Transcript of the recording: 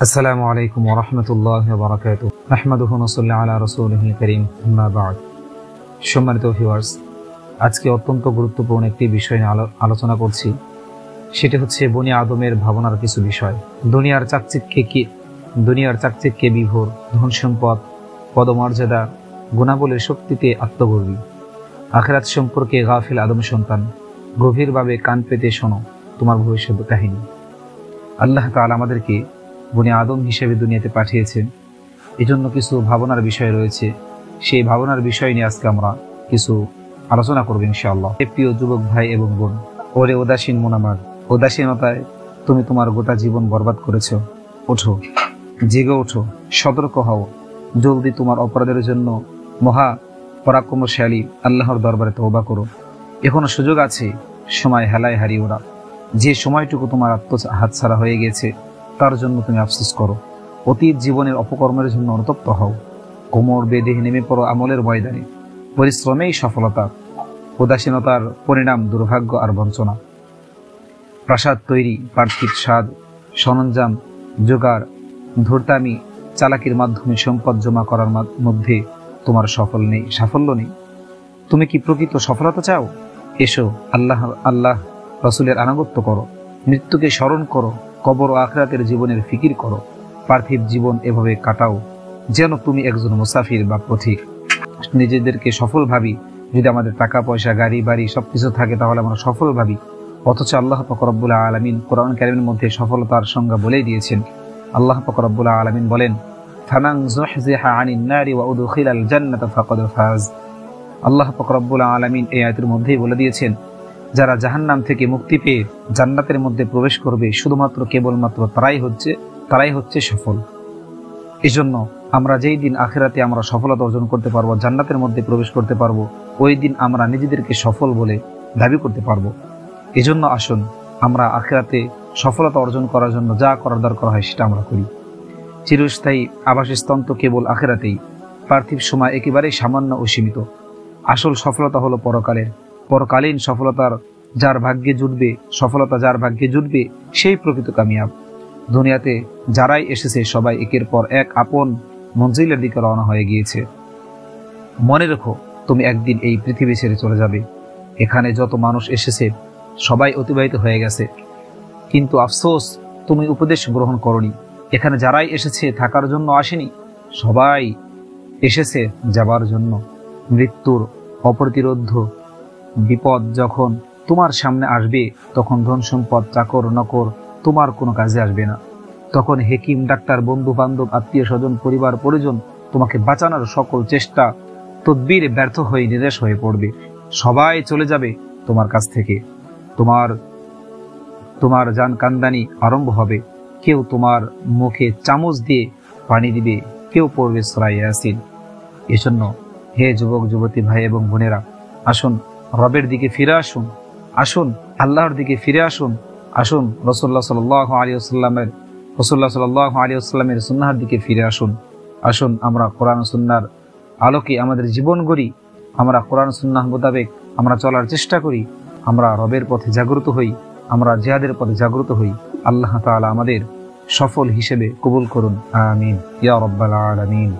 আসসালামু আলাইকুম ওয়া রাহমাতুল্লাহি ওয়া বারাকাতুহু। নাহমাদুহু ওয়া নুসাল্লি আলা রাসূলিহিল কারীম, আম্মা বা'দ। সম্মানিত ভিউয়ার্স, আজকে অত্যন্ত গুরুত্বপূর্ণ একটি বিষয় নিয়ে আলোচনা করছি। সেটি হচ্ছে বনি আদমের ভাবনার কিছু বিষয়। দুনিয়ার চাকচিক্যে বিভোর, ধন সম্পদ, পদমর্যাদা, গুণাবলীর শক্তিতে আত্মগর্বী, আখিরাত সম্পর্কে গাফিল আদম সন্তান, গভীরভাবে কান পেতে শোনো তোমার ভবিষ্যৎ কাহিনী। আল্লাহ তাআলা আমাদেরকে বনি আদম হিসেবে দুনিয়াতে পাঠিয়েছেন, এজন্য কিছু ভাবনার বিষয় রয়েছে। সেই ভাবনার বিষয় নিয়ে আজকে আমরা কিছু আলোচনা করব ইনশাআল্লাহ। প্রিয় যুবক ভাই এবং বোন, ওরে উদাসীন মন আমার, উদাসীনতায় তুমি তোমার গোটা জীবন বরবাদ করেছ। ওঠো, জেগে ওঠো, সতর্ক হও, জলদি তোমার অপরাধের জন্য মহা পরাক্রমশালী আল্লাহর দরবারে তওবা করো। এখনো সুযোগ আছে, সময় হেলায় হারিও না। যে সময়টুকু তোমার হাতছাড়া হয়ে গেছে তার জন্য তুমি আফসোস করো। অতীত জীবনের অপকর্মের জন্য অনুতপ্ত হও। কোমর বেঁধে নেমে পড়ো আমলের ময়দানে। পরিশ্রমেই সফলতা, উদাসীনতার পরিণাম দুর্ভাগ্য আর বঞ্চনা। প্রাসাদ তৈরি, পার্থিব স্বাদ, সরঞ্জাম জোগাড়, ধূর্তামি, চালাকির মাধ্যমে সম্পদ জমা করার মধ্যে তোমার সাফল্য নেই। তুমি কি প্রকৃত সফলতা চাও? এসো, আল্লাহ রাসূলের আনুগত্য করো, মৃত্যুকে স্মরণ করো, কবর ও আখিরাতের জীবনের ফিকির করো। পার্থিব জীবন এভাবে কাটাও যেন তুমি একজন মুসাফির বা পথিক। নিজেদেরকে সফল ভাবি। যদি আমাদের টাকা পয়সা, গাড়ি বাড়ি সবকিছু থাকে তাহলে আমরা সফল ভাবি, অথচ আল্লাহ পাক রব্বুল আলামিন কোরআন কারীমের মধ্যে সফলতার সংজ্ঞা বলেই দিয়েছেন। আল্লাহ পাক রব্বুল আলামিন বলেন, ফামান যুহজিহা আনিন নারি ওয়া উদখিলাল জান্নাতা ফাকাদ ফাজ। আল্লাহ পাক রব্বুল আলামিন এই আয়াতের মধ্যেই বলে দিয়েছেন, যারা জাহান্নাম থেকে মুক্তি পেয়ে জান্নাতের মধ্যে প্রবেশ করবে, শুধুমাত্র কেবলমাত্র তারাই হচ্ছে সফল। এজন্য আমরা যেই দিন আখিরাতে আমরা সফলতা অর্জন করতে পারবো, জান্নাতের মধ্যে প্রবেশ করতে পারবো, ওই দিন আমরা নিজেদেরকে সফল বলে দাবি করতে পারবো। এজন্য আসুন আমরা আখিরাতে সফলতা অর্জন করার জন্য যা করার দরকার হয় সেটা আমরা করি। চিরস্থায়ী আবাসস্থল তো কেবল আখিরাতেই। পার্থিব সময় একেবারেই সামান্য ও সীমিত। আসল সফলতা হলো পরকালীন সফলতা যার ভাগ্যে জুটবে সেই প্রকৃত কামিয়াব। দুনিয়াতে যারাই এসেছে সবাই একের পর এক আপন মঞ্জিলের দিকে রওনা হয়ে গিয়েছে। মনে রেখো, তুমি একদিন এই পৃথিবী ছেড়ে চলে যাবে। এখানে যত মানুষ এসেছে সবাই অতিবাহিত হয়ে গেছে, কিন্তু আফসোস তুমি উপদেশ গ্রহণ করনি। এখানে যারাই এসেছে থাকার জন্য আসেনি, সবাই এসেছে যাবার জন্য। মৃত্যুর অপ্রতিরোধ্য বিপদ যখন তোমার সামনে আসবে, তখন ধন সম্পদ, চাকর নকর তোমার কোনো কাজে আসবে না। তখন হেকিম, ডাক্তার, বন্ধু বান্ধব, আত্মীয় স্বজন, পরিবার পরিজন তোমাকে বাঁচানোর সকল চেষ্টা তদবির ব্যর্থ হয়ে নিরাশ হয়ে পড়বে। সবাই চলে যাবে তোমার কাছ থেকে। তোমার জান কান্দানি আরম্ভ হবে। কেউ তোমার মুখে চামচ দিয়ে পানি দিবে, কেউ পড়বে সূরা ইয়াসিন। এজন্য হে যুবক যুবতী ভাই এবং বোনেরা, আসুন রবের দিকে ফিরে আসুন, আসুন আল্লাহর দিকে ফিরে আসুন, আসুন রাসূলুল্লাহ সাল্লাল্লাহু আলাইহি ওয়াসাল্লামের সুন্নাহর দিকে ফিরে আসুন। আসুন আমরা কোরআন সুন্নাহর আলোকে আমাদের জীবন গড়ি, আমরা কোরআন সুন্নাহ মোতাবেক আমরা চলার চেষ্টা করি, আমরা রবের পথে জাগ্রত হই, আমরা জিহাদের পথে জাগ্রত হই। আল্লাহ তাআলা আমাদের সফল হিসেবে কবুল করুন, আমিন ইয়া রাব্বাল আলামিন।